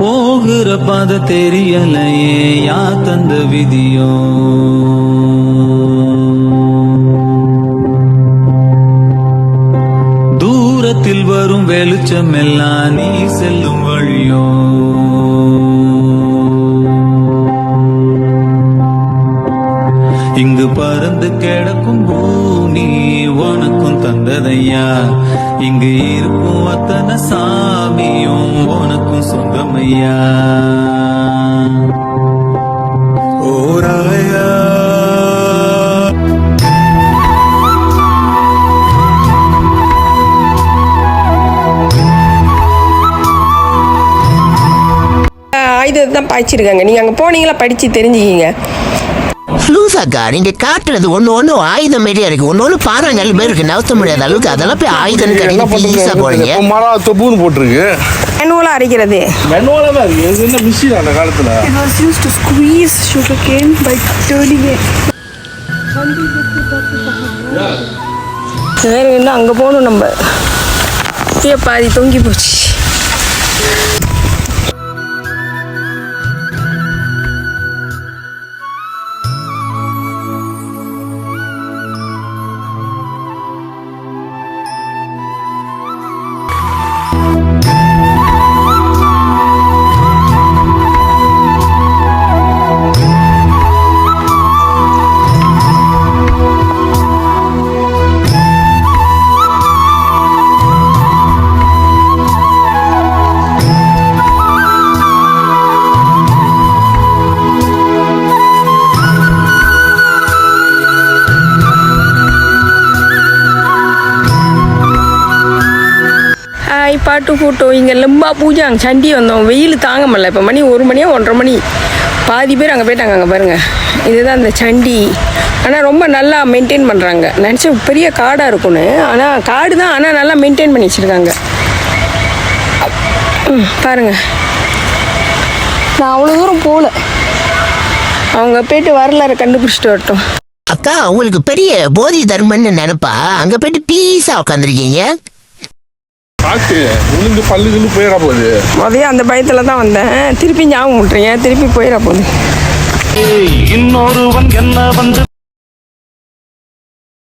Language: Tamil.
போகிற பாத தெரியலையே யா தந்த விதியோ. தூரத்தில் வரும் வெளிச்சம் எல்லாம் நீ செல்லும் வழியோ. இங்கு பறந்து கிடக்கும் பூமி உனக்கும் தந்ததையா. இங்கு இருக்கும் அத்தனை சாமியும் உனக்கும் சொந்தமையா. ஓராயா ஆயுதத்தை தான் பாய்ச்சிருக்காங்க. நீங்கள் அங்கே போனீங்களா, படித்து தெரிஞ்சுக்கிங்க. லூசாக்கா, நீங்க காட்டுறது ஒண்ணு ஆயுதம் மாரியா இருக்கு. ஒன்னு பாறாங்கல் மாரி இருக்கு, நவுத்த முடியாத அளவுக்கு. அதெல்லாம் போய் ஆயுதம் போடுறீங்க. மரா தொப்புன்னு போட்டிருக்கு. மேனுவலாக அரைக்கிறது. மேனுவலா தான் இருக்கு. இது என்ன மிஷின் அந்த காலத்துல? It was used to squeeze sugarcane by turning it. வேறு என்ன, அங்கே போகணும் நம்ம. இப்பயே பாதி தொங்கி போச்சு. பாட்டு போட்டோம். இங்கே லம்பா பூஜை அங்கே சண்டி வந்தோம். வெயில் தாங்க முடியல. இப்போ மணி 1 மணியா 1:30 மணி. பாதி பேர் அங்கே போயிட்டாங்க. அங்கே பாருங்கள், இதுதான் அந்த சண்டி. ஆனால் ரொம்ப நல்லா மெயின்டைன் பண்ணுறாங்க. நினச்ச பெரிய காடாக இருக்கும்னு. ஆனால் காடு தான், ஆனால் நல்லா மெயின்டைன் பண்ணி வச்சுருக்காங்க. பாருங்கள், நான் அவ்வளோ தூரம் போகல. அவங்க போயிட்டு வரலாறு கண்டுபிடிச்சிட்டு வரட்டும். அக்கா, உங்களுக்கு பெரிய போதி தர்மன்னு நினைப்பா அங்க போயிட்டு பீஸா உட்காந்துருக்கீங்க. உளுந்து பல்லுன்னு போயிட போகுது. அதே அந்த பயத்துல தான் வந்தேன். திருப்பி ஞாபகம் விட்டுறீங்க, திருப்பி போயிட போகுது. இன்னொருவன் என்ன வந்து